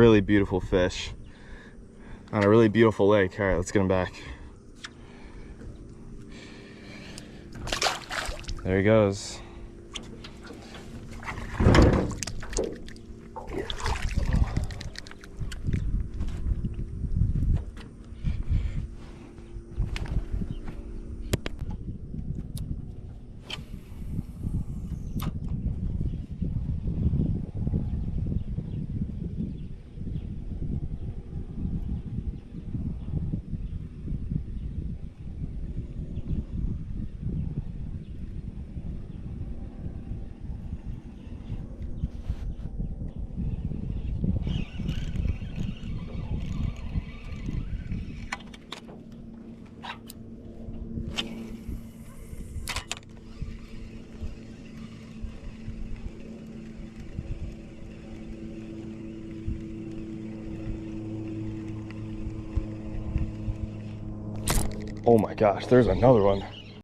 Really beautiful fish on a really beautiful lake. All right, let's get him back. There he goes. Oh my gosh, there's another one.